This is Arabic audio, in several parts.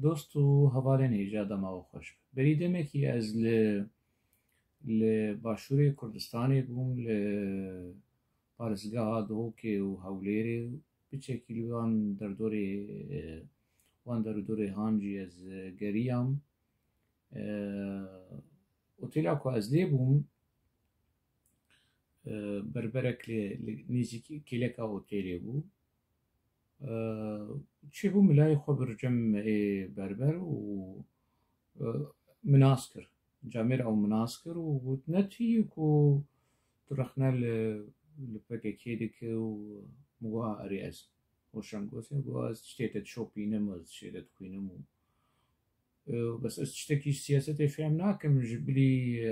دوست و هەواڵێن هێژا دەماوە خۆش بەریدەمێکی ئەس لە باشووری کوردستانی بووم لە پارێزگاها دهۆکێ و هەولێرێ و بچێکی لەوان دەردۆرێ هانجی ئەس گەریام ئۆتێلا کو ئەس لێ بووم بربەرێک نزیکی کێلێکا ئۆتێلێ بوو چی بوو ملای خۆ برجەم بربەر و مناس کرد جامێر ئەو مناس کرد و گوت نەتی و ترەخنە لە پەکێکێ دکە و موا ئەرێ ئەس هۆشەم گۆسێ بۆ ئەس شتێتە شۆپینەم ئەس شێتە خوێنم و بەس ئەس شتێکی سیاسەتێ فێم ناکەم ji bilî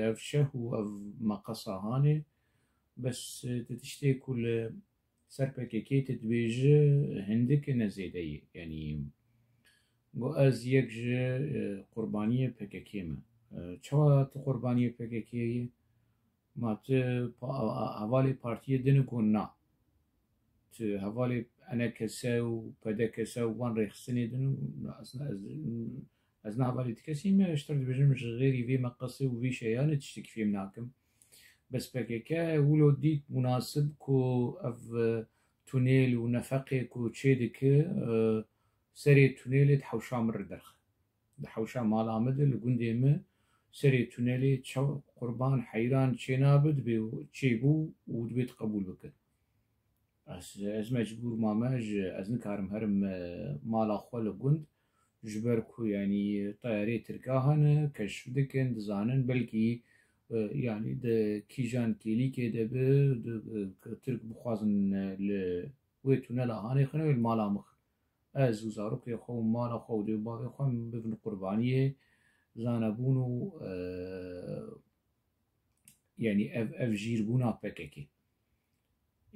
ev şeh û ev meqesa hanê bes tiştê ku li ser PKK dibêje hindik nezêdeyê yanî got ez yek ji qurbaniyê PKK me çawa tu qurbaniyê PKKyê ma tu hevalê partiyê din ku na tu hevalê enekese û pedekese û wan rêxistinê din ez nahevalê ti kesî me ji ter dibêjim ji xêrî vê meqesê û vê şeyanê tiştekî fêm nakim bes PKK wilo dît münasib ku ev tunêl û nefeqê ku çê dike serê tunêlê di hewşa min re derxe di hewşa mala me de li gundê me serê tunêlê qurban heyran çê nabe dibe çêbû û dibê qebûl bikin ez mecbûr mame ez nikarim herim mala xwe li gund ji ber ku yanî tayarê tirka hene keşf dikin dizanin belkî yani de kîjan kêlîkê de bi Tirk bixwazin li wê tunela hanê xine wê mala min ez û zarokê xwe û mala xwe û dêbavê xwe bibin qurbaniyê zanebûn û yani ev jîrbûna PKK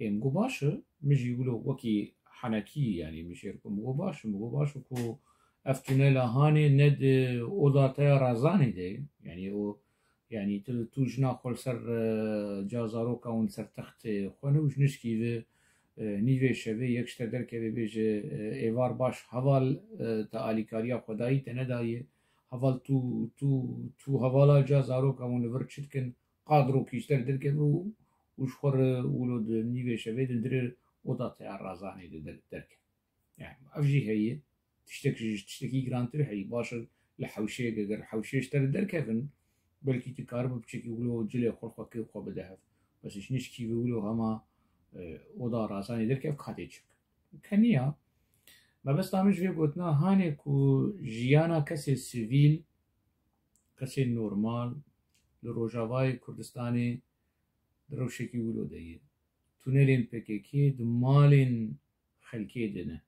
êm got baş e min jî wilo wekî henekî yani min şêr bikim got baş e ku ev tunela hanê ne di odataya razanê de yani o yani tu jina xwe li ser ca zaroka wan ser textê xwe ne û ji nişkî ve nîvê şevê yek ji te derkeve bêje êvar baş heval te alîkariya xwedayî te nedaye heval tu hevala ca zaroka wan li vir çi dikin qadrokî ji te derkeve û ji xwe re wilo di nîvê şevê di dirê odataya razanê de derkeve yani ev jî heye tiştekî girantir heyî baş e li hewşeyê eger hewşê ji te re derkevin belkî tu karibû biçekî wilo cilê xwe xwekê xwe bide hev bes ji nişkî ve wilo hema oda razanê derkev katê çi bikin keniya mebesta min ji vê gotina hanê ku jiyana kesê sivîl kesê normal li Rojavayê Kurdistanê di rewşekî wilo de ye tunelên PKK di malên xelkê de ne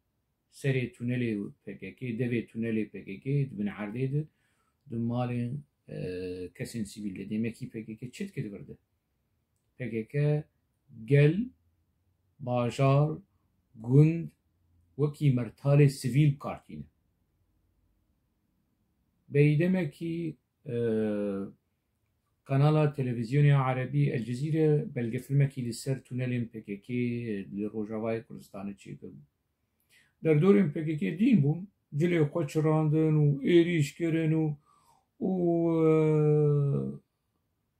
serê tunelê PKK devê tunelê PKK dibin erdê de di malên kesên sivîl de demekî PKK çi dike di vir de PKK gel bajar gund wekî mertalê sivîl bikartîne berîdemekî kanala televizyonê Erebî El Cezîre belgefilmekî li ser tunelên PKK li Rojavayê Kurdistanê çêkir derdorên PKK dîn bûn cilê xwe çirandin û êrîş kirin û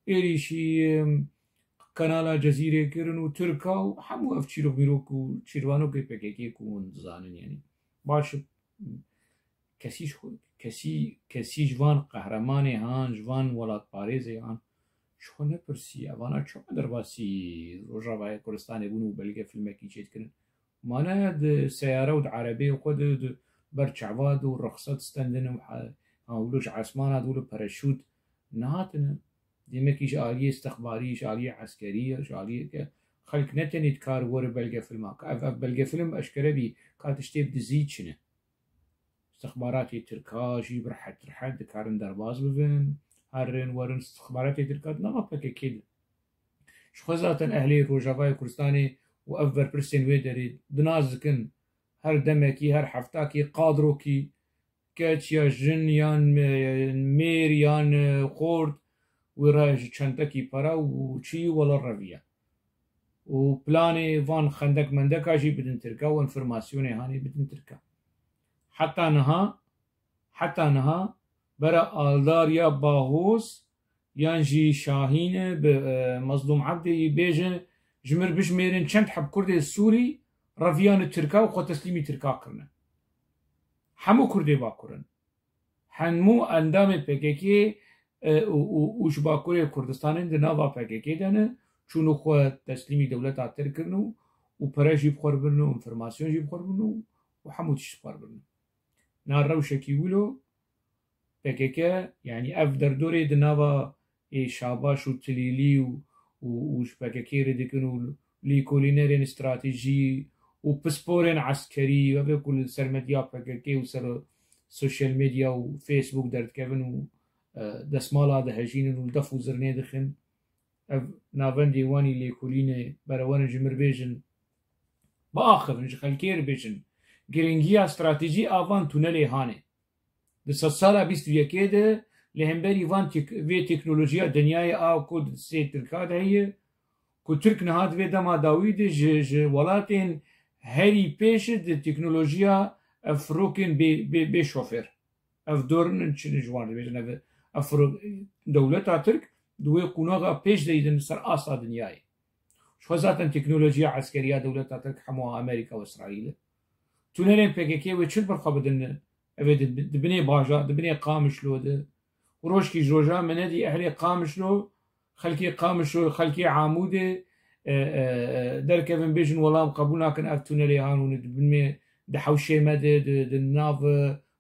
êrîşî kanala Cezîrê kirin û Tirka û hemû ev çîrok mîrok û çîrvanokê PKK ku hûn dizanin yanî baş kesî ji van qehremanê han ji van welatparêzê han ji xwe nepirsî evana çima derbasî Rojavayê Kurdistanê bûn û belgefilmekî çê dikirin mane di seyare û di erebeyê xwe de ber çevad û rexset stendin û wilo ji esmana de wilo pereşût nehatine demekî ji aliyê stexbarî ji aliyê eskerî ji aliyê xelk ne tenê dikar were belgefilma ev belgefilm eşkere bî ka tiştê dizî çine stexbaratê Tirka jî bir hed dikarin derbas bibin herin werin stexbaratê Tirka nema PKK de ji xwe zaten ehlê Rojavayê Kurdistanê û ev berpirsên wê derê dinaz dikin her demekî her heftakî qadrokî keç ya jin yan mêr yan xort wê re ji çentekî pera û çî wela reviye û planê van xendek mendeka jî bidin Tirka û informasyonê hanê bidin Tirka heta niha حتى نها برا آلدار يا باهوس يانجي شاهين بمظلوم عبدي بيجن جمر بجميرن چند حب كردي السوري رفيان التركا وخو تسليمي تركا كرنا حمو كردي باكرن حنمو اندام PKK وش باكوري كردستان دناوا PKK دنه چونو خو تسليمي دولت اتر كرنو وبرجي بخور برنو انفرماسيون جي بخور برنو وحمو تش بخور برنو نارو شكي ولو PKK يعني اف دردوري دناوا شاباش وتليلي وش PKK ردكنو لي كولينيرين استراتيجي وبسبورين عسكري وبكل سرمديا PKK وسر سوشيال ميديا وفيسبوك درد كيفن و دسمالا دهجين ودفو زرني دخن نافن ديواني لي كوليني بروان جمر بيجن باخر نج خلكير بيجن جرينجيا استراتيجي افان تونلي هاني دس سالا 21 ده لهمبري فان في تكنولوجيا دنياي او كود سي تركاد هي كو ترك نهاد في دما داويد ج ولاتين هري بيش تكنولوجيا افروكن بي شوفير اف دورن تشن جوان بيجن افرو دولتا ترك دوي قناغا بيش ديدن سر اسا دنياي شو ذاتا تكنولوجيا عسكريه دولتا ترك حمو امريكا واسرائيل تونلين PKK وچل برخبدن افيد دبني باجا دبني قامشلو ده وروشكي جوجا مندي اهلي قامشلو خلكي قامشلو خلكي عاموده در كيفن بيجن والله قبولنا كان اف تونلي هانون دبني دحوشي مد الناف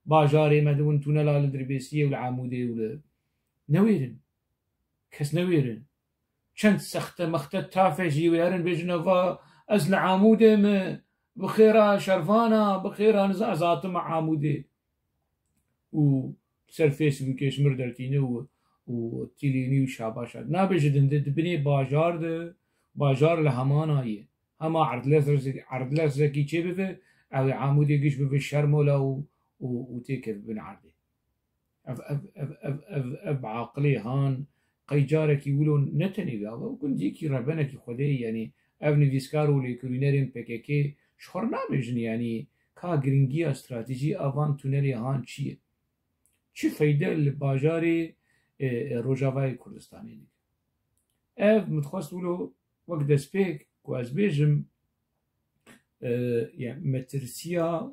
باجاري مد ونتونلا لدربيسيه والعاموده ولا نويرن كس نويرن چند سخت مخت تافجي ويرن بيجنوا ازل عاموده بخيرا شرفانا بخيرا نزازات مع عاموده و سر فيسبوكيش مردرتينه وتيليني وشاباشات نابجدن دبني باجار ده باجار لهمانايه هما عرض لزكي چه بفه او عاموده گيش بفه شرمولا وتيكف بن عرضه اف عقلي هان قيجارك يقولون نتني قال وكن ديكي ربنك خدي يعني ابن فيسكارو لكولينيرين PKK شخور نابجن يعني كا جرينجيا استراتيجي افان تونلي هان چيه چه فايده لباجاري روجاواي كردستاني دي اف متخصص ولو وقت دسبيك كواز بيجم يعني مترسيا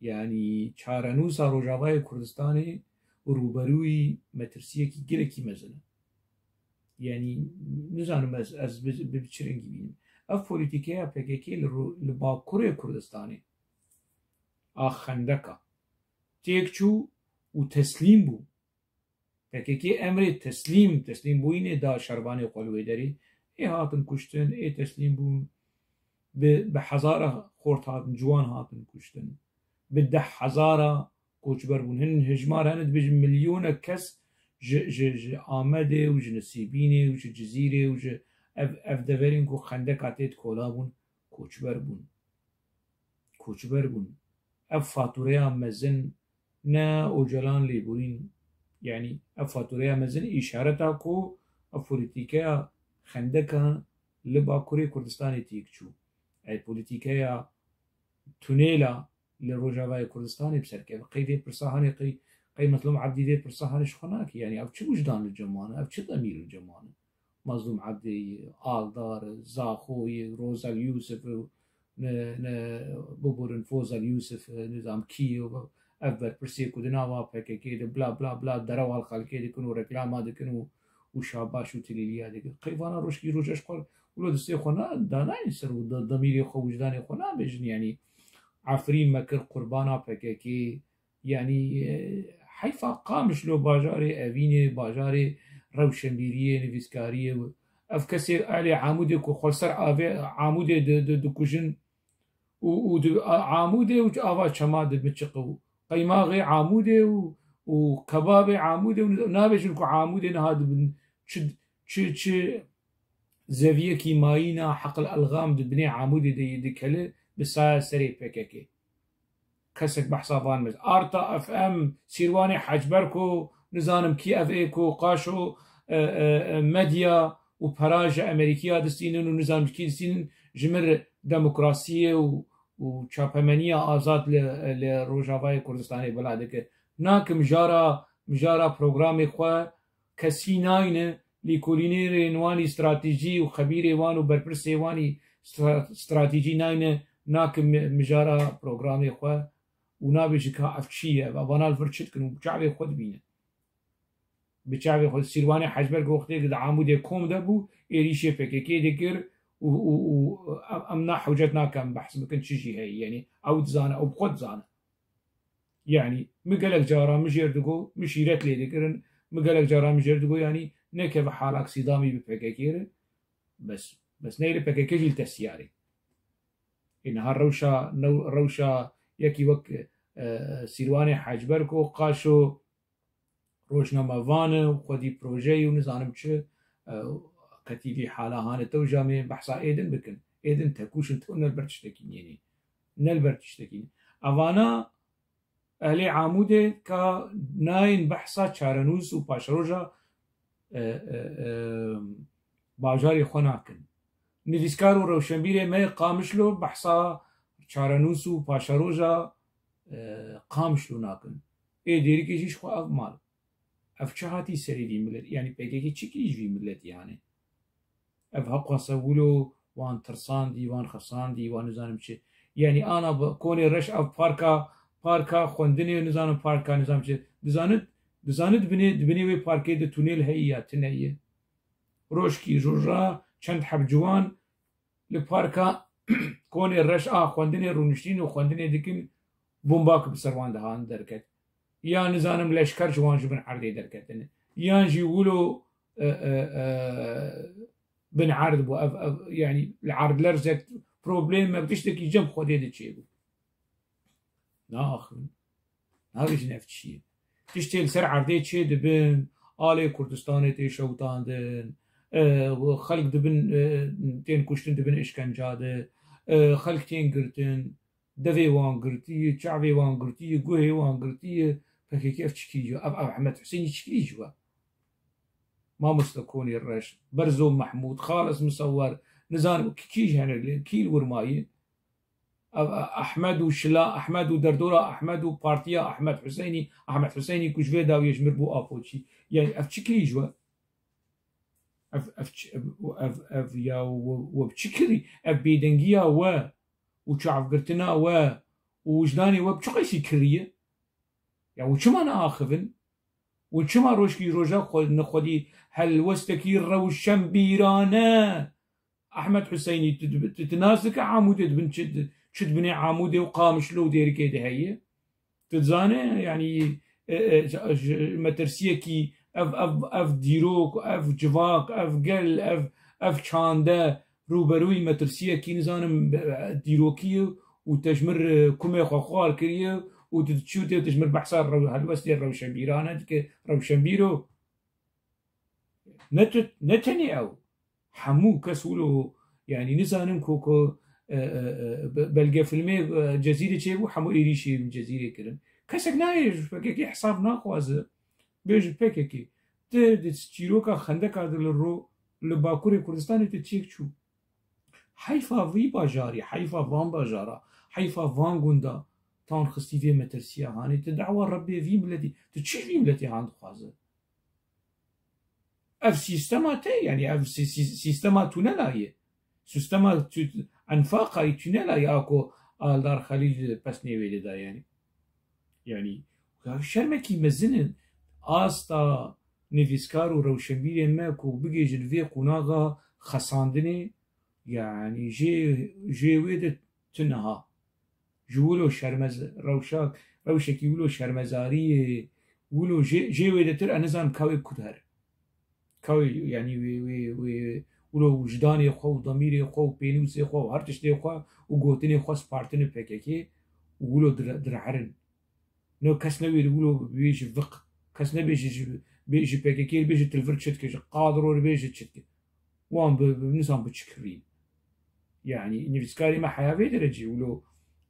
يعني چارنوسا روجاواي كردستاني وروبروي مترسيا كي جلكي مزنه يعني نزانم از بچرنگی بینیم اف پولیتیکیا PKK لباکوری کردستانی آخندکا تیکچو و تسلیم بو PKK امر تسلیم بوینه دا شربانی قلوی داری ای هاتن کشتن ای تسلیم بون به هزار خورت هاتن جوان هاتن کشتن به 10,000 کوچبر بون هن هجمار هند بج مليون کس ج آمده و ج نسیبینه و ج جزیره و ج اف دورین کو خندق اتید کولا بون کوچبر بون اف فاتوره مزن نه اوجلان لیبورین يعني اف فاتوره مزن اشارتا کو اف پولیتیکا خندقا لباکوری کردستانی تیکچو ای پولیتیکا تونيلا لروجاواي كردستاني بسركه قيدي برصاهاني قي مظلوم عبدي دي برصاهاني شخناك يعني او چه وجدان الجمانه او چه ضمير الجمانه مظلوم عبدي آلدار زاخوي روزا اليوسف ببورن فوزا اليوسف نظام كيو اول برسيكو دناوا PKK بلا بلا بلا دروال خلقي دي كنو ركلاما دي كنو وشاباش وتليليا دي قيفانا روشكي روجاش قال ولو دستي خنا دانا يسر ضميري خو وجداني خنا بجن يعني عفرين مكر قربانا PKK يعني حيفا قامش لو باجاري أبيني باجاري روشنبيرية نفيسكارية اف كسر علي عامودي كو خلصر عامودي دكوجن وعامودي وآفا شماد بتشقو قيماغي عامودي وكبابي عامودي ونابجن كو عامودي نهاد چ زاوية كيماينا حقل الألغام دبني عامودي دي كله بسايا سري PKK كسك بحصافان مز آرتا FM سيرواني حجبركو نزانم كي اكو قاشو مديا وبراجة أمريكية دستينن ونظام كي دستينن جمر ديمقراطية وشابمانية آزاد لروجاواي كردستاني بلادك ناك مجارا بروغرامي خوا كسي ناينه لكولينير نواني استراتيجي وخبير وانو بربرس واني استراتيجي ناينه ناك مجارا بروغرامي خوا ونابي كا افشيه ابانا الفرشت كنو بشعبي خود بينه بشعبي خود سيرواني حجبر وقتي قد عمود كوم دبو إيريشي بكيكي دكر و امنا حوجتنا كان بحث ممكن شيء هي يعني او زانه او بخود زانه يعني مقالك جارا مجيردقو مشيرت لي ذكرن مقالك جارا مجيردقو يعني نكب حالك صدامي بفكاكير بس نيري بفكاكيجي التسياري إنها روشا يكي وك سيرواني حاجبركو قاشو روشنامه وانه وخدي بروجي ونزانم چه كتيبي حالا هانه تو جامي بحثا ايدن بكن ايدن تكوش انتو نلبرتشتكين يعني نلبرتشتكين اوانا اهلي عاموده كا ناين بحثا چارنوس و پاشروجا باجاري خوناكن نویسکار و روشنبیر ما قامشلو بحثا چارنوس و پاشروجا قامشلو ناكن اي ديري كيشيش خو اف مال اف چهاتي سري دي ملت يعني بيكي چكيش في ملت يعني اف هقا سولو وان ترسان دي وان خسان دي وان نزانم چه يعني انا بكوني رش اف باركا خوندني نزانم باركا نزانم چه دزاند بني وي باركي دي تونيل هي تنيه روشكي جوجا چند حب جوان لباركا كوني رش خوندني رونشتين و خوندني ديكن بومباك بسروان دهان دركت يا نزانم لشكر جوان جبن عرضي دركتن يا جيقولوا بن عرض بو يعني العرض لرزت بروبليم ما بتشتكي جنب خدي دتشيبو نا اخ هاويش نفس الشيء تشتي سر عرضي تشي دبن آلي كردستان تي شوطاندن خلق دبن تين كشتن دبن اشكنجاده خلق تين قرتن دفي وان قرتي شعبي وان قرتي قوهي وان قرتي فكيف تشكيجو اب احمد حسين تشكيجو ما مستكوني الرش برزوم محمود خالص مصور نزان كيج هنا كيل ورماي احمد وشلا احمد ودردوره احمد وبارتيا احمد حسيني كوجفي داو يجمر بو ابوتشي يعني اف تشكيجو اف يا وبتشكري اف بيدنجيا وشعب قرتنا وجداني وبشقيسي كريه يعني وشما انا اخذن وشما روشكي روجا نخدي هل وستكي روشن بيرانا احمد حسيني تتناسك عمودة بن شد بني عمودة وقامش له دير كده هي تتزانه يعني مترسيه كي اف ديروك اف جواك اف قل اف شانده روبروي مترسيه كي نزانم ديروكي وتجمر كومي خوار كريه وتشوتي وتجمر بحصار هالوستي روشن بيرانا ديك روشن بيرو نتني او حمو كسولو يعني نزانم كوكو بلقى فيلمي جزيرة شيبو حمو إيريشي من جزيرة كرم كسك نايش بكيكي حساب ناقوازه بيج بكيكي تشيروكا خندكا دلرو لباكوري كردستان تتشيك شو حيفا في باجاري حيفا فان باجارا حيفا فان غوندا تان خستي في مترسيا هاني تدعوى ربي في بلدي تتشي في بلدي هاند خوازه اف سيستماتي يعني اف سيستما تونلاي سيستما انفاقا تونلاي اكو آلدار خليل بس نيويلي دا يعني شرمكي مزنن آستا نفيسكار و روشنبير ماكو بقي جلفي قناغا خساندني يعني جي ويدت تنها جولو شرمز روشكي ولو شرمزاري ولو جي ويدتر انزان كاوي كدهر كاوي يعني وي ولو وجداني خو ضميري خو بينوسي خو هرتشتي خو وقوتني خو سبارتني بكيكي ولو درعرن نو كاس نبي ولو بيجي فق كاس نبي بيجي بكيكي بيجي تلفرت شتك قادرو بيجي شتك وان بنظام بتشكرين يعني نفسكاري ما حياة درجي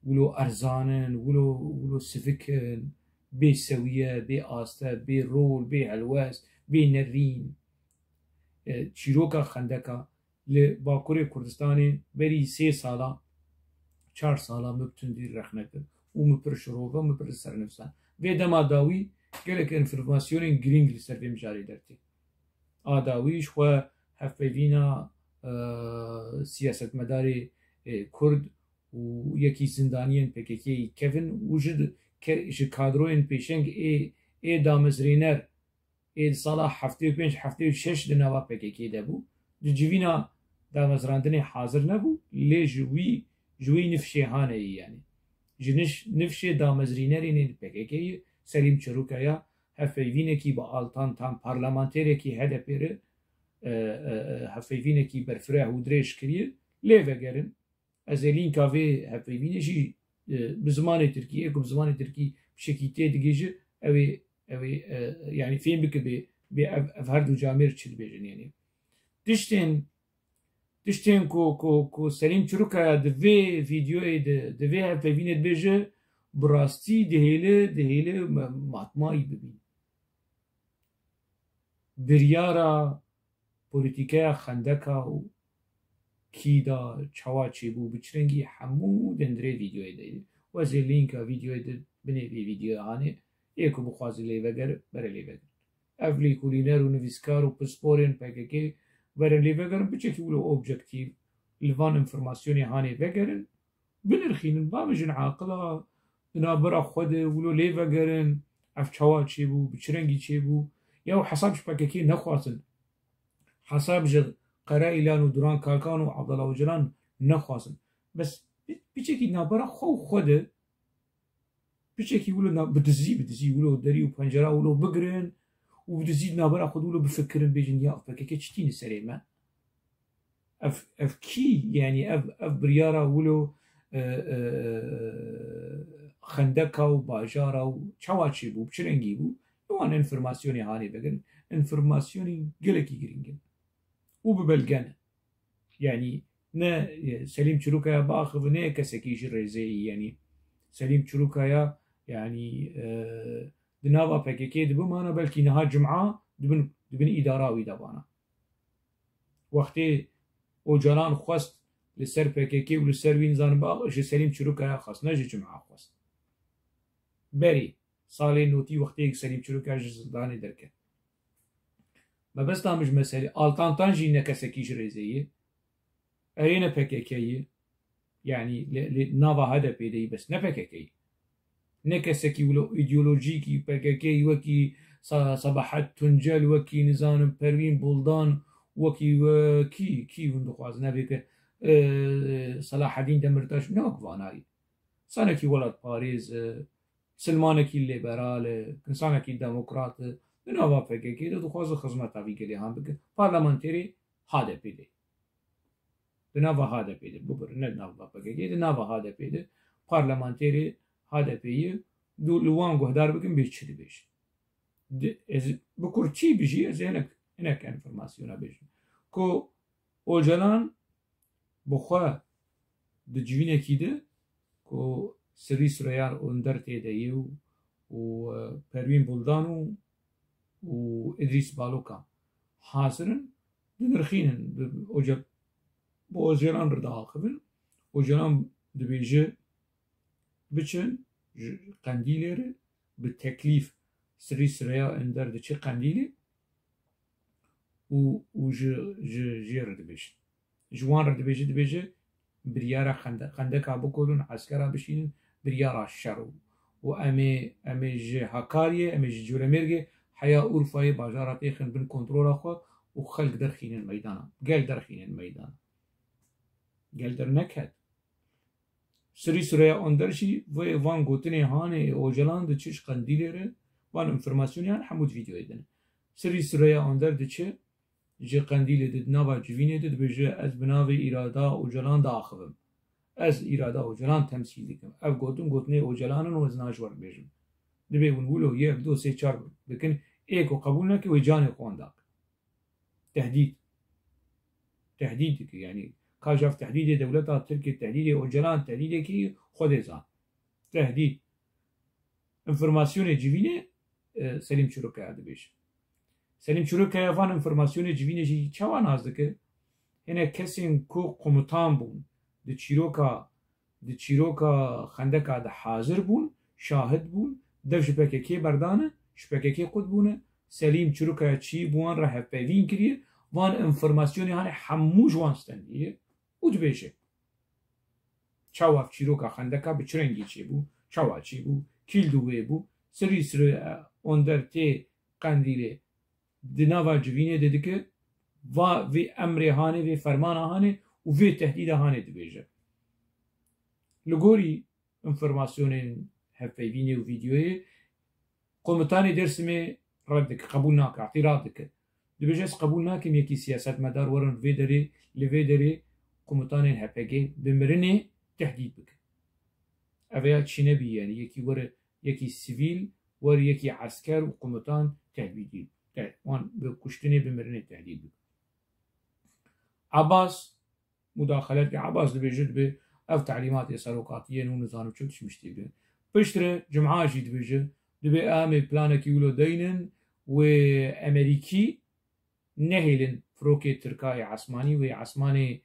ولو أرزانن ولو سفكن بي سوية بي آستا بي رول بي علواس بي نرين شيروكا خندكا لباكوري كردستاني بري 3 سالا 4 سالا مبتن دير رخنك ومبر شروفا ومبر سر نفسان وی دما داوی گلک انفرماسیون گرینگ لسر وی مجاری درتی آداویش خو هفوینا سیاست مداری کرد و یکی زندانیان پککی کفن وجود که کادروین پیشنگ ای دامزرینر ای سالا 75 76 دنوا پککی دبو جوینا دامزراندن حاضر نبو لی جوی نفشه هانه یعنی جنش نفشه دامزرینرین پککی سلیم چروکایا هفوینه کی با آلتان تام پارلمانتری کی هدپره هفوینه کی برفره و درش کریه لی وگرن از لینکا وی هفوینه جی بزمان ترکیه که بزمان ترکی بشکیته دیگه اوی yani film bike be ev her du camir çil bejin yani dişten ko Selim Çurukaya de ve videoyu de ve hep vinet beje brasti dehele matmayı bibin biryara politikaya xandeka u kida çawa çebu biçrengi hamu dendre videoyu de و ze linka videoyu de benevi video hani eko bu xwazi lê veger bere lê veger ev lêkolîner û nivîskar û pisporên PKK bere lê vegerin biçekî wilo objektiv li van informasyonê hanê vegerin binirxînin babijin aqila binabera xwe de wilo lê vegerin ev çawa çêbû bi çi rengî çêbû ya hesab ji PKK nexwazin hesab ji Qera Îlan û Duran Kalkan û Abdullah Öcalan nexwazin bes biçekî nabera xwe û xwe de biçekî wilo bidizî wilo derî û pencera wilo bigirin û bidizî nabera xwe wilo bifikirin bêjin ya PKK çi tîne serê me ev kî yani ev biryara wilo xendeka û bajara û çawa çêbû bi çi rengî bû wan informasyonê hanê vegirin informasyonê gelekî giring in û bibelgenin yani ne Selim Çurukaya baxivî ne kesekî ji rêzeyî yani Selim Çurukaya yani di nava PKK dibimana belkî niha cum'a dibin îdara wî de bana wextê Öcalan xwest li ser PKK û li ser wî nizanim ji Selim Çurukaya xwest ne ji cum'a xwest berî salê notî wextê Selim Çurukaya ji zindanê derket mebesta min ji meselê altantan jî ne kesekî ji rêzeyî erê ne PKK'yî yani nava HDP'de de bes ne PKK'yî ne kesekî wilo îdeolojîkî PKK'yî wekî Sabahat Tuncel wekî nizanim Pervîn Buldan wekî kî hûn dixwazin nevêke Selahedîn Demirtaş ne wek vanayî sanekî welatparêz silmanekî lêberal insanekî demokrat di nava PKK de dixwaze xizmeta vî gelê han bike parlamenterê HDP'de di nava HDP'de bibir ne nava PKK di nava HDP'de parlamenterê HDP'yî li wan guhdar bikin bê çi dibêjin ez bi kur çî bijî ez hinek informasyona bêjim ku Öcalan bi xwe di civînekî de ku Sirî Süreyya Önder tê de ye û Pervîn Buldan û İdrîs Balukan hazirin dinirxînin bi Öcalan re diaxivin Öcalan dibêje biçin ji Qendîlê re bi teklîf Sirî Süreyya Önder diçe Qendîlê û ji re dibêjin ji wan re dibêje biryara xendeka bikolin eskera bişînin biryara şer û em ê ji Hakariyê em ê ji Colemêrgê heya Urfayê bajara têxin bin kontrola xwe û xelk derxînin meydana gel derxînin meydana gel derneket Sirî Süreyya Önder jî vê van gotinê hanê Öcalan diçe ji Qendîlê re van informasyonyan hemû vîdeoyê din Sirî Süreyya Önder diçe ji Qendîlê di nava civînê de dibêje ez bi navê îrada Öcalan diaxivim ez îrada Öcalan temsîl dikim ev gotinê Öcalan in û ez naji werbêjim dibê hûn wilo yek du sê çar bikin êko qebûl neke wê canê xwan dak tehdîd dike yani kajav tehdîdê dewleta Tirkiye tehdîdê Öcalan tehdîdekî xwedê zan tehdîd informasyonê civînê Selim Çurukaya dibêje Selim Çurukaya van informasyonê civînê jî çawa naz dike hinek kesên ku komutan bûn di çîroka xendeka de hazir bûn şahid bûn dev ji PKK berdane ji PKK qut bûne Selîm Çîrokaya çî bû wan re hevpeyvîn kiriye van informasyonê hane hemû ji wan stendiye û dibêje çawa çîroka xendeka bi çi rengî çêbû çawa çêbû kîl dûwê bû sirî sirê onder tê Qendîlê di nava civînê de dike va vê emrê hane vê fermana hane û vê tehdîda hane dibêje li gorî informasyonên hevpeyvînê û vîdyoyê komutanê Dêrsimê red dike qebûl nake îtiraf dike dibêje ez qebûl nakim yekî siyasetmedar werin vê derê li vê derê komutanên HPG bi mirinê tehdît bike ev ya çi nebî yani yekî were yekî sivîl wer yekî esker û komutan tehdît wan bi kuştinê bi mirinê tehdît bike Abbas mudaxeletê Abbas dibêje dibe ev telîmatê serokatiyên û nizanim çi tişmiştî be piştre cuma jî dibêje dibe em ê planekî wilo deynin wê Amerîkî nehêlin firokê Tirkayê esmanî wê esmanê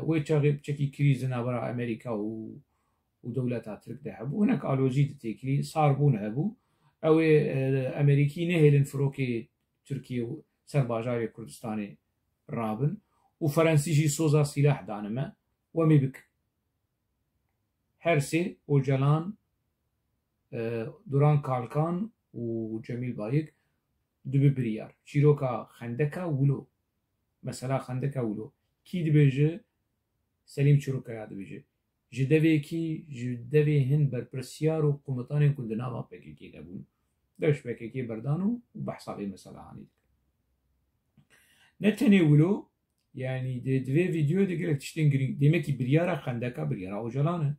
wê çaxê çekî krîz di navbera Amerîka û dewleta Tirk de hebû hinek alozî di têkilî sarbûn hebû ew ê Amerîkî nehêlin firokê Tirkiye û ser bajarê Kurdistanê rabin û Frensî jî soza sîlah danime wemê bike her sê Ocalan Duran Kalkan û Cemîl Bayik dibe biryar çîroka xendeka wilo mesela xendeka wilo kî dibêje Selîm Çîrokaya dibêje ji devekî ji devê hin berpirsiyar û komutanên ku di nava PKK de bûn dev ji PKK berdan û behsa vê mesela hanî dike ne tenê wilo yani divê vîdyoyê de gelek tiştên girîng demekî biryara xendeka biryara Ocalan e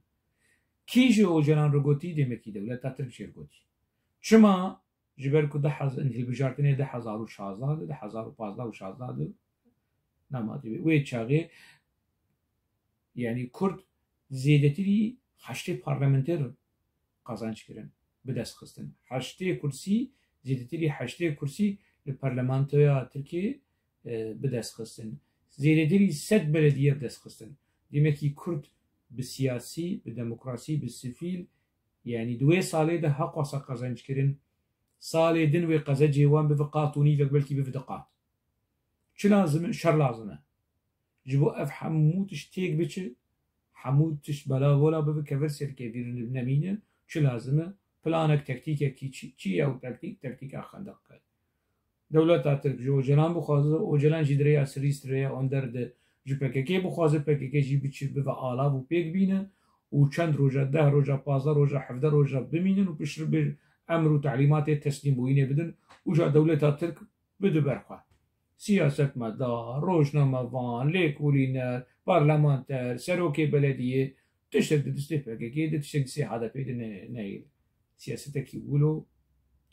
kî ji Ocalan re gotî demekî dewleta Tirk jê gotî çima ji ber ku hilbijartinê 2016 2015 nematî wê çaxê yani Kurd zêdetirî heştê parlamenter qazanç kirin bi dest xistin heştê kursî zêdetirî heştê kursî li parlamentoya Tirkiyê bi dest xistin zêdetirî sed belediye bi dest xistin demekî Kurd bi siyasî bi demokrasî bi sivîl yani duê salê de heqwasa qazanç kirin salê din wê qezecê wan bive qatûnî vek belkî bive diqat çi lazim e şer lazim e ji bo ev hemû tişt têk biçe hemû tişt belavola bibe kevir serkevîrin nemîne çi lazim e planek tektîkekî çi ya tektîka xendek dewleta Tirk ji Ocalan bixwaze Ocalan jî dirêya sirî sirêya onder de ji PKK bixwaze PKK jî biçî bive alav û pêk bîne û çend roja 10 roja 15 roja 17 roja bimînin û piştre bir emr û telîmatê teslîmbûyînê bidin û ja dewleta Tirk bide berxwe siyasetmedar rojnamevan lêkolîner parlamenter serokê belediyê tiştek di destê PKK de tiştek di sê HDP de neyê siyasetekî wilo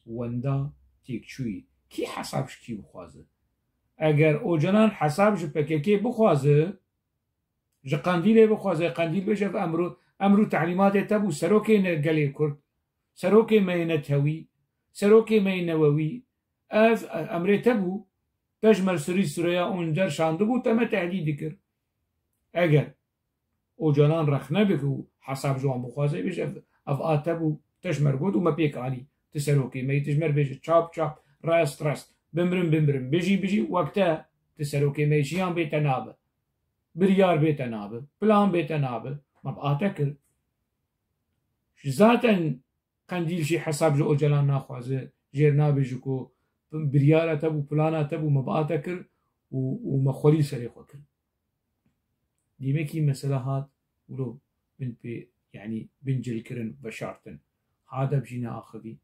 wenda têkçûyî kî hesab ji kî bixwaze eger Ocalan hesab ji PKK bixwaze ji Qendîlê bixwaze Qendîl bêje emr û telîmatê te bû serokê gelê Kurd serokê me Netewî serokê me Newewî ev emrê te bû tejmer sirî sirêya onder şandibû te me tehdît dikir eger Ocalan rex nebik û hesab ji wan bixwaze bêje ev a te bû tejmer got û me pêk anî ti serokê me tejmer bêje çap çap rast rast bimrin bijî wek te ti serokê me jiyan bête nabe biryar bête nabe plan bête nabe me a te kir zaten Qendîl jî hesab ji Ocalan naxwaze jêr nabêje ku biryara te bû plana te bû me bi te kir û me xwelî serê xwe kir dîmekî mesela hat wilo bin pê yani bin cilkirin veşartin hadeb jî neaxivî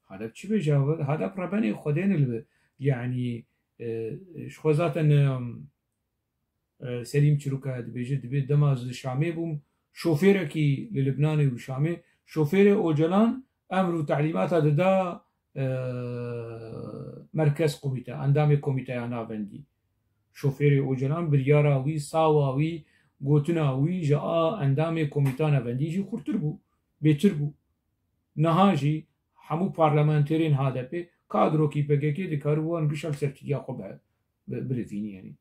hadeb çi bêje hadeb rebenê xwedê li yani ji xwe zaten Selîm Çîrokaya dibêje dibe dema ji Şamê bûm şofêrekî li Libnanê û Şamê şofêrê Ocalan emr û telîmata dida merkez komîte endamê komîteya navendî şofêrê Ocalan biryara wî sawa wî gotina wî ji a endamê komîta navendî jî xurtir bû bêtir bû niha jî hemû parlamenterên HDP kadrokî PKK dikaribû wan gişek serkîtiya xwe bilivînî yani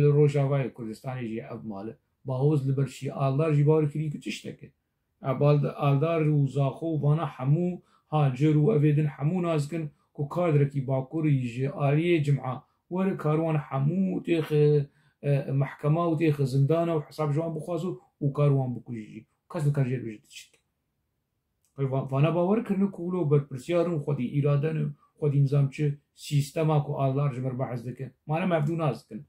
li Rojavayê Kurdistanê jî ev mal e bahoz li ber şîalar jî bawer kirî ku tiştek e آلدار و زاخو و وانا حمو هاجر و اویدن حمو نازکن کو کادرکی باکوری جی آلیه جمعه ور کاروان حمو تیخ محکمه و تیخ زندانه و حساب جوان بخوازو و کاروان بکوجی کس نکار جیر بجد چید وانا باور کرنه کولو بر پرسیارن خودی ایرادن خودی نظام چه سیستما کو آلدار جمر بحث دکن مانا مبدو نازکن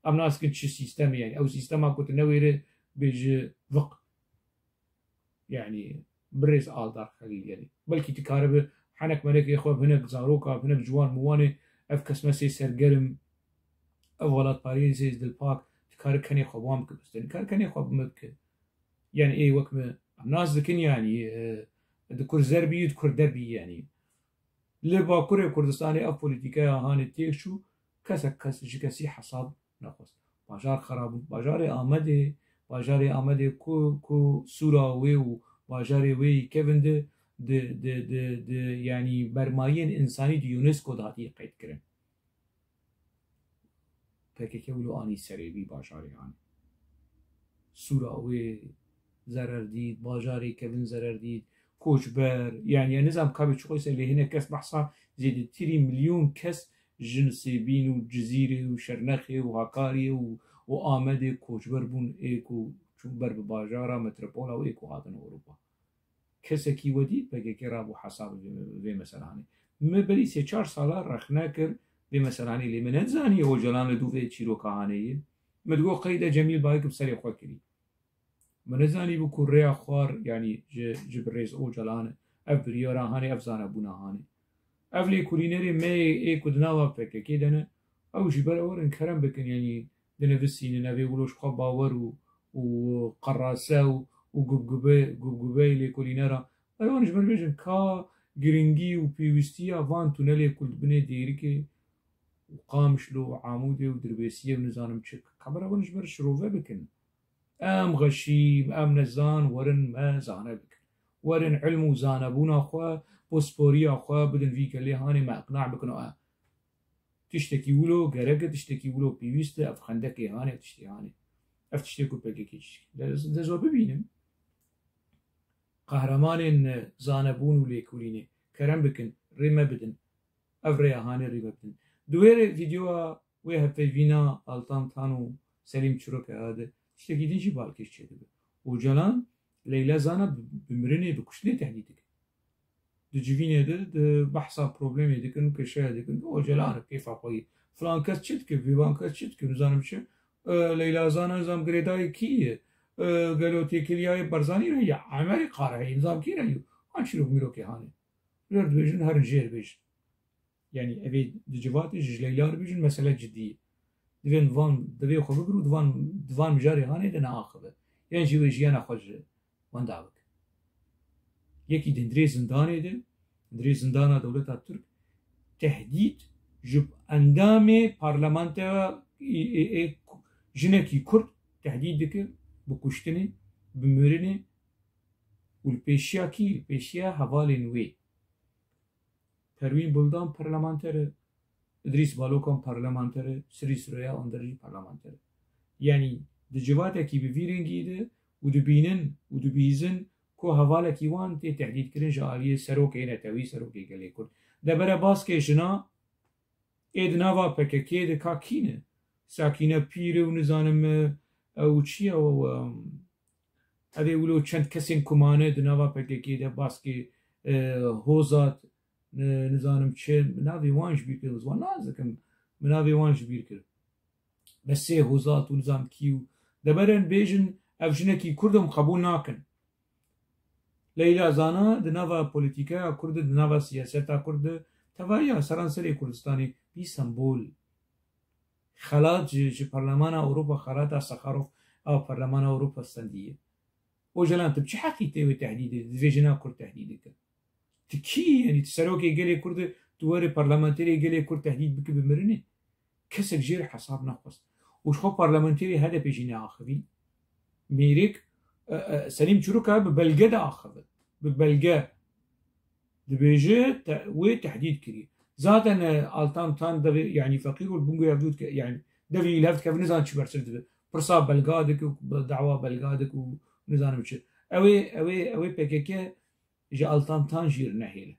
ام نازکن چه سیستم يعني او سیستما کو تنویره بيج وق يعني بريز آلدار خليل يعني بلكي تكارب حنك ملك يخوب هناك زاروكا هناك جوان مواني اف كسمسي سرگرم اولاد باريس دل باك تكارب كان يخوب وامك بس تكارب كان يخوب مك يعني ايه وكما الناس ذكن يعني دكور زربي دكور دربي يعني لباكوري كردستاني اف بوليتيكا هاني تيشو كس جكسي حساب نخوص باجار خراب باجار آمده باجاری آمده کو سورا و باجاری وی کevin de yani برمایین انسانی دی یونسکو داتی قید کرن پکی که ولو آنی سریبی باجاری آن سورا و ضرر دید باجاری کevin ضرر دید کوچبر يعني نظام كابي شخص اللي هنا كاس بحصة زيد 3 مليون كاس جنسيبين وجزيرة وشرنخي وهاكاري وآمده کوچبر بون ایکو چون بر باجارا متروپولا و ایکو هاتن اوروبا کسی کی ودید بگه که رابو حساب وی مثلا ما بلی 3-4 سالا رخنا کر وی مثلا لی من نزانی او جلان لدو وی چیرو کهانه مدگو قیده جمیل باید بسری خواه کری من نزانی بو کوریا خوار يعني جبريز او جلان اف بريورا هاني اف زانا بونا هاني اف لي كولينري مي ايكو دناوا بك كيدنا او جبر اورن كرم بكن يعني دنفسين نبي ولوش خو باور وقراسه وقبقبي لي كولينرا ايوان جبر بيجن كا جرينجي وبيوستيا فان تونيلي كل بني ديريكي وقامشلو عامودي ودربيسيه ونزانم تشك كبر اون جبر شروفه بكن ام غشيم ام نزان ورن ما زانه بكن ورن علم وزانبونا خو بوسبوريا خو بدن فيك اللي هاني ما اقناع بكنو تشتكي ولو غرقه تشتكي ولو بيوست اف خندك هاني تشتي هاني اف تشتكو بكيكيش دزو ببينم قهرمان زانبون وليكوليني كرم بكن ريما بدن افريا هاني ريما بدن دوير فيديو ويها في فينا التام تانو سليم چروك هذا تشتكي ديجي بالكيش چيده وجلان ليلى زانا بمرني بكشني تهديدك دجوینه ده بحثا پروبلمی دکن که شاید دکن او جلانه کیف آقایی فلان کس چید که ویوان کس چید که نزانم چه لیلا زانا نظام گریدای کیه گلو تیکلیای برزانی رهی عمری قاره نظام کی رهیو آن شروع میرو که هانه رد بیجن هرن جیر بیجن يعني أبي دجواتي جج ليلار بيجن مسألة جدية دوين دوي خو بقرو دوان مجاري هاني دنا آخذه يعني جيو جيانا خوش وان دعوك يكي دندري زنداني ده دندري زندانا دولة الترك تهديد جب اندامي پارلمانتا جنكي كرد تهديد دكر بكشتني بمرني والبيشيا كي البيشيا حوالي نوي پروین بلدان پارلمانتره ادریس بالوکان پارلمانتره سری سرویا اندرجی پارلمانتره یعنی دجواته کی بویرنگیده و دبینن و دبیزن کو حواله کیوان تی تهدید کرن جالیه سروک اینه توی سروک گلی کرد دبره باس که جنا ادناوا پککی ده کاکینه ساکینه پیر و نزانم او چیه و اوی ولو چند کسین کمانه دناوا پککی ده باس که هوزات نزانم چه مناوی وانش بیر کرد وان نازکم مناوی وانش بیر کرد بس سه هوزات و نظام کیو دبرن بیجن افجنه کی کردم قبول ناکن لیلا زانا دناوا پولیتیکا کرد دناوا سیاستا کرد توایا سرانسری کردستانی بی سمبول خلات جه پارلمان اوروبا خلاتا سخاروف او پارلمان اوروبا استندیه او جلان تبچه حقیقی و تحدیده دیویجنا کرد تحدیده کرد تكي يعني تسروكي قالي كرد تواري برلمانتري قالي كرد تهديد بك بمرني كسك جير حساب نقص وش خو برلمانتري هذا بيجيني آخذين ميريك سليم شروكا ببلغة دا آخذ ببلغة دبيجي وتحديد كري زادنا التام تان دبي يعني فقير والبنجو يبدو يعني دبي لفت كيف نزان شو برسل دبي برصاب بلغادك ودعوة بلغادك ونزان مش اوي بكك جا التان جير نهيل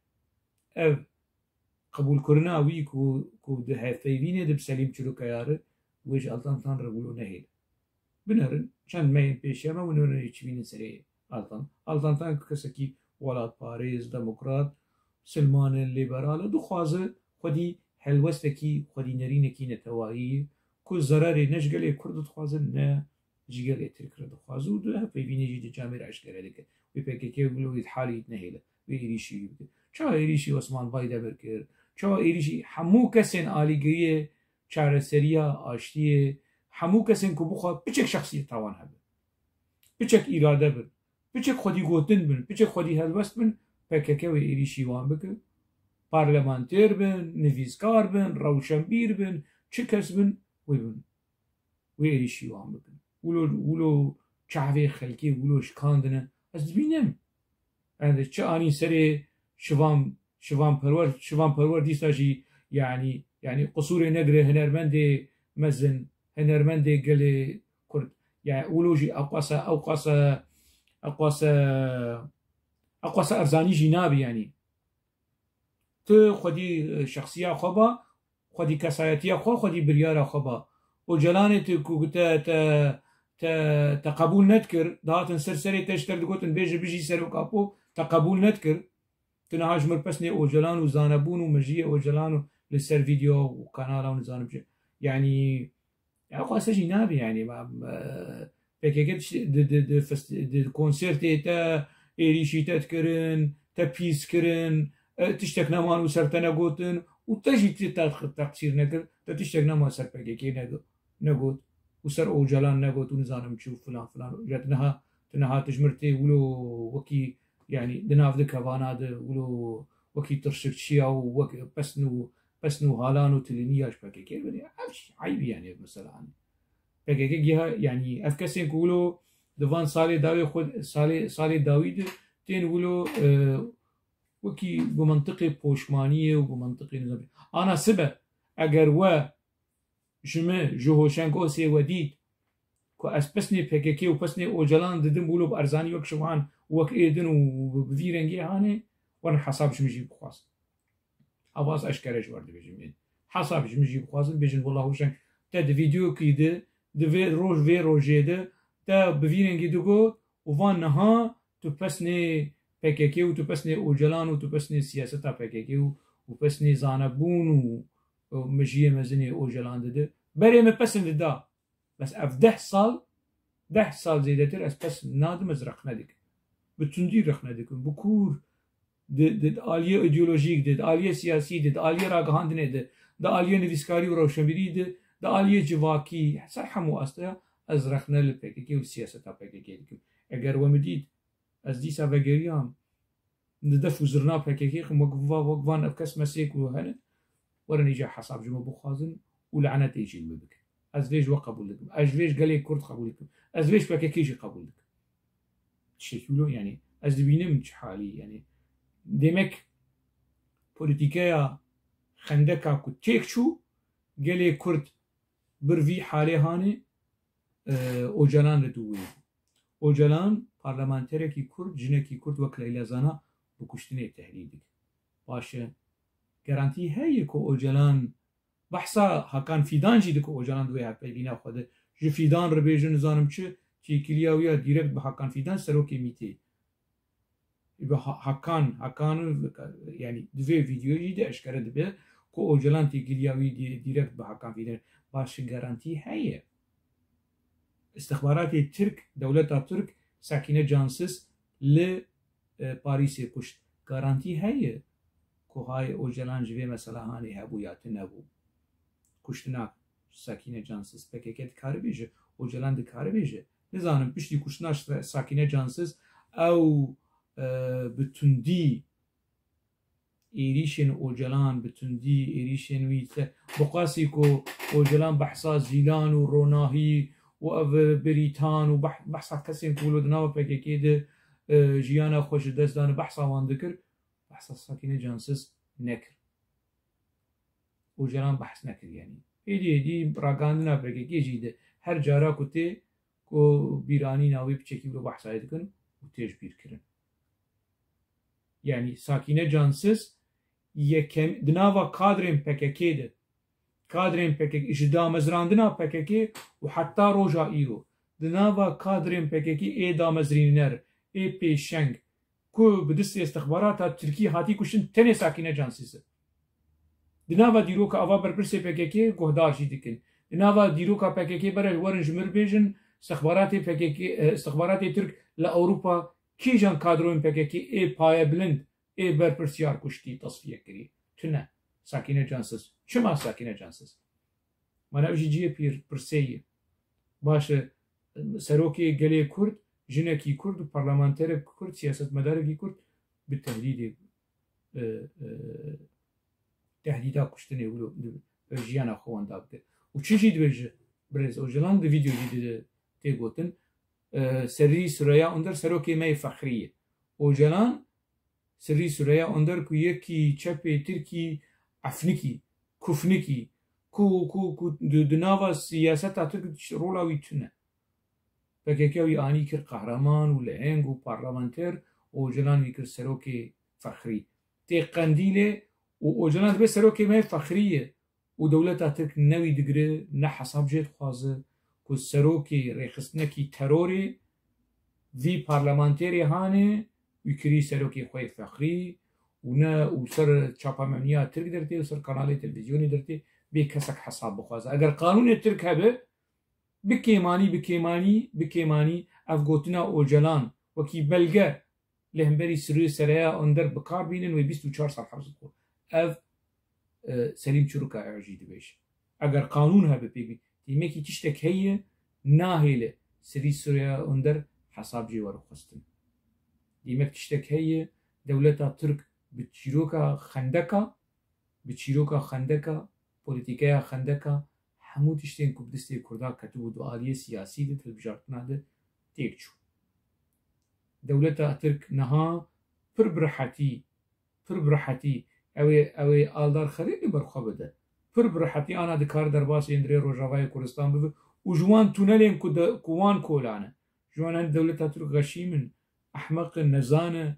اف قبول كرنا وي كو ده هفيفينه ده بسليم چلو كيار ويج التان رغولو نهيل بنرن چند مين پیشما ونرن يچوين سري التان كسكي ولات باريس ديمقراط سلمان الليبرال دو خوازه خودي هلوستكي خودي نرينكي نتوائي كو ضرر نشغل كرد خوازه نه جيجل تركر دو خوازو دو هفيفينه جي جامر اشكره دك وي بكك بلو يتحالي يتنهيله ويريشي چا ایریشی عثمان باید برکر چا ایریشی همو کسین آلیگریه چارەسەریە ئاشتیە هەموو کەسێن کە بخوات بچێک شخصیت تاوان هەبن بچێک ئیرادە بن بچێک خودی گوتن بن بچێک خودی هەلوەست بن پەکەکەوێ ئێریشی وان بکە پارلەمانتێر بن نڤیسکار بن ڕەوشەنبیر بن چ کەس بن وێ بن وێ ئێریشی وان بکن ولۆ چاوێ خەلکی ولۆ شکاندنە ئەس بینم چ ئانی سەرێ شوان پرور دیستاجی يعني قصور نقرة هنرمندي مزن هنرمندي قال كرد يعني ولوجي أقوس أرزاني جنابي يعني خودي شخصية خبا خودي كسايتية خودي بريارة خبا وجلاني تقبول نذكر دهاتن سرسري تشتر دقوتن بيجي سر وكابو تقبول نذكر تنهاج مربسني اوجلان وزانبون ومجيه اوجلان للسر فيديو وقناه ونزانب يعني قاسه جنابي يعني بكيكت د كونسرت تا ايريشي تذكرن تبيس كرن تشتكنا ما وسرتنا قوتن وتجي تقصير نقر تشتكنا ما سر بكيكي نقوت وسر اوجلان نقوت ونزانم تشوف فلان جاتنها تنها تجمرتي ولو وكي يعني دناف ذك هفاناد ولو وكي ترشك شيا ووك بسنو هالانو تلينياش بكيكي بدي عيب يعني مثلا بكيكي جها يعني افكسين كولو دفان صالي داوي خود صالي داويد تين ولو وكي بمنطقي بوشمانية وبمنطقي نظامي انا سبب اگر و جوهوشنكو سي وديد كو اسبسني بكيكي وبسني اوجلان ددم ولو بارزاني وك شوان وك ايدن وبفيرنجي هاني وانا حسابش مجي بخواص اواز اشكرش ورد بيجي حسابش مجي بخواص بيجن والله وشن تد فيديو كيده دفي روج في روجيده تا بفيرنجي دغو وفان نها تبسني بكيكي وتبسني اوجلان وتبسني سياسه بكيكي وبسني زانبون ومجيه مزني اوجلان دده بري مبسن دا بس اف 10 سال زيدتر اس بس نادم ازرق ندك بتندي رخ ندك بكور د آلیه ایدئولوژیک د آلیه سیاسی د آلیه راگهاندنه د آلیه نویسکاری و روشنبیری د آلیه جواکی سر همو استه از رخنه لپککی و سیاست پککی دکم اگر ومدید از دیسا وگریام ندف وزرنا پککی خم وقفان افکس مسیک و هنه ورنيجا حساب جمع بخازن ولعنة يجي المبك أزليج وقبول لكم أزليج قال لي كرد قبول لكم أزليج بكيجي قبول لكم تشكيلو يعني أزدبينم حالي يعني demek politikaya xendeka ku têk çû gelê Kurd bir vî halê hanê Ocalan li dûwê Ocalan parlamenterekî Kurd jinekî Kurd wek Leyla Zana bi kuştinê tehdîd dik baş e garantî heye ku Ocalan behsa Hakan Fidan jî dik Ocalan di wê hevpeyvîna xwe de ji Fidan ribêjin nizanim çi çêkiliya wî ya dîrekt bi Hakan Fidan serokê mîtê Hakan yani dve videoyu da eşkere dibe ko Ocalan tigiliyavi direkt bi Hakan Fidan baş garanti heye istihbarat Türk devleta Türk Sakine Cansız li Paris'e kuşt garanti heye ko hay Ocalan jive mesela hani hebu yatı nebu kuştuna Sakine Cansız pekeket karibije Ocalan de karibije ne zanım pişti kuştuna Sakine Cansız ev بتندی ایریشن اوجلان بتندی ایریشن ویته بقاسی کو اوجلان بحثا زیلان و روناهی و بریتان و بحثا کسیم کولو دناو پکیکی ده جیانا خوش دست دان بحثا وان دکر بحثا ساکینه جانسز نکر اوجلان بحث نکر یعنی ایدی راگاندنا پکیکی جیده هر جارا کتی کو بیرانی ناوی بچکی رو بحثا دکن و تیج بیر کرن يعني ساكينة جانسس يكم دناوا كادرين PKK ده كادرين PKK إيش دامزراندنا PKK وحتى روجا إيرو دناوا كادرين PKK إيه دامزرينر إيه بيشنج كو بدست استخبارات تركي هاتي كوشن تاني ساكينة جانسس دناوا ديروكا أفا بربرسي PKK قهدار جي دكن دناوا ديروكا PKK برا ورن جمر بيجن استخباراتي PKK استخباراتي ترك لأوروبا كيجان كادرون PKK إيه بايا بلند إيه بربرسيار كشتي تصفية كري تنا ساكينة جانسس شما ساكينة جانسس ما نبجي جي بير برسية باش سروكي قلي كرد جنكي كرد وبرلمانتير كرد سياسة مداركي كرد بالتهديد تهديدا كشتني يقولوا جيانا خوان دابته وتشي دبج بريز اوجلان دي فيديو دي تيغوتن سري سوريا اندر سروكي ماي فخريه اوجلان سري سوريا اندر كو يكي تشابي تركي افنيكي كوفنيكي كو دنافا سياسة ترك رولا ويتنا فكيكاوي اني كر قهرمان ولا هنغ بارلمانتير اوجلان يكر سروكي فخري تي قنديله واوجلان بس سروكي ماي فخريه ودولتها ترك نوي دقري نحساب جيت خوازه كو سروكي ريخستنكي تروري في بارلمانتيري هاني ويكري سروكي خوي فخري ونا وسر تشابا معنيا ترك درتي وسر قنالي تلفزيوني درتي بكسك حساب بخوازه اگر قانون الترك هبه بكيماني افغوتنا اوجلان وكي بلغه لهمبري سري سريا اندر بكار بينن و 24 سال حبس خو اف سليم شروكا اعجي دبيش اگر قانون هبه بيبي ديمكي تشتك هي ناهيله سري سوريا اندر حساب جي ورو خستن ديمك تشتك هي دولتا ترك بتشيروكا خندكا بوليتيكايا خندكا همو تشتين كو بدستي كردا كتبو دواليه سياسي دي تلبجارتنا دي تيكشو دولتا ترك نها بربرحتي اوي آلدار خريبي برخوا بده بربرحتي انا دكار درباس يندري روجاواي كردستان بده وجوان تونلين كوان كولانا جوان دولتا ترك غشيمن احمق نزانه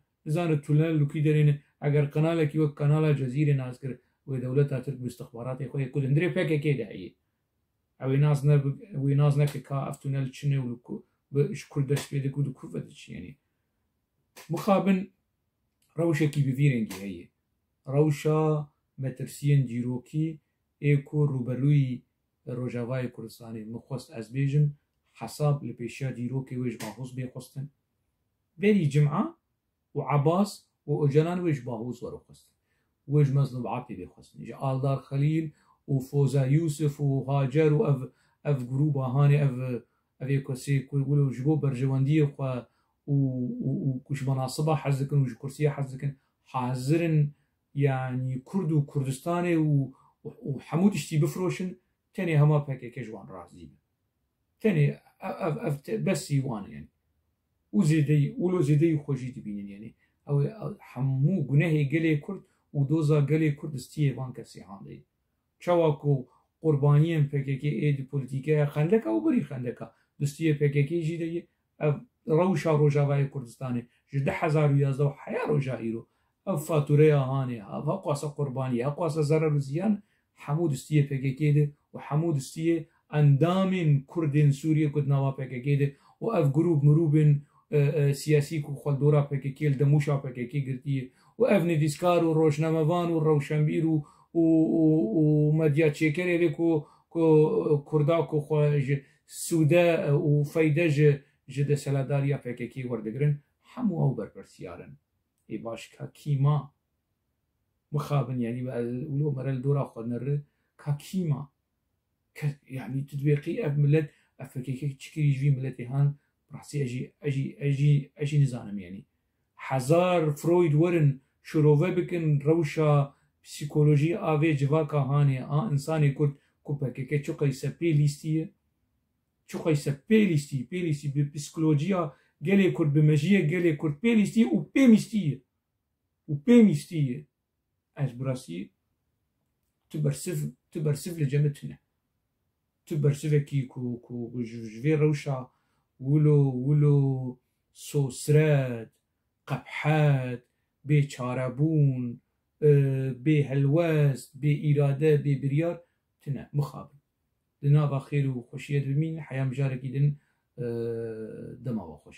تونل لوكي درين اگر قنالك يو قنال جزيره ناذكر ودولتا ترك باستخبارات خويا كود اندري PKK داعي اوي نازنا كا افتونل تشني ولكو باش كردش بيد كود كوفدش يعني مخابن روشكي بفيرنجي هي روشا مترسين جيروكي ايكو روبلوي روجاواي كردستاني مخوست از بيجم حساب لبيشا جيروكي ويش باهوس بيخوستن بيري جمعة وعباس واوجلان ويش باهوس ورخوستن ويش مظلوم عبدي بيخوستن اجا آلدار خليل وفوزا يوسف وهاجر اف جروبا هاني اف يكوسي كولو جبو برجواندي وكش مناصبة حزكن وش كرسية حزكن حاضرن يعني كرد وكردستاني وحمود اشتي بفروشن تاني هما PKK جوان رازي تاني بس يوان يعني ولو زيدي خوشي تبينين يعني او حمو جناهي قلي كرد ودوزا قلي كرد استيه وان كسي هاندي شواكو قربانيين PKK ايد بوليتيكا خندكا وبري خندكا دستيه PKK جيدي روشا روجاواي كردستاني جد 1011 حيا روجا ايرو اف فاتوريا هاني اف قواسا قرباني قواسا ضرر وزيان حمود استيه PKK ده وحمود استيه اندام كردين سوريا كدناوا PKK ده واف جروب مروبن سياسي كو خلدورا PKK الدموشا PKK قرتيه واف نديسكار وروشناموان وروشنبير ومديا تشيكري لكو كرداكو خو سودا وفايدج جد سلاداريا PKK وردگرن همو او برپرسيارن اي باش كيما مخابن يعني ولو مرل دورا خدنر كيما يعني تدبيقي اف ملت PKK تشكي يجي ملتي هان براسي اجي نزانم يعني حزار فرويد ورن شروفه بكن روشا پسیکولوژی آوی جواکا هانی انسانی کرد کوپه که چو قیسه پیلیستی به پسیکولوژیا گلی کرد به مجیه گلی کرد پیلیستی و پیمیستیه از براسی تبرسف لجمتنا تبرسف کی کو جوی روشا ولو سوسرات قبحات بێچارەبوون بێهەلوەست بێ ئیرادە بێ بریار تنە مخابن لە ناوا خێر و خۆشیەت ببین حەیام جارێکی دن دەماوە خۆش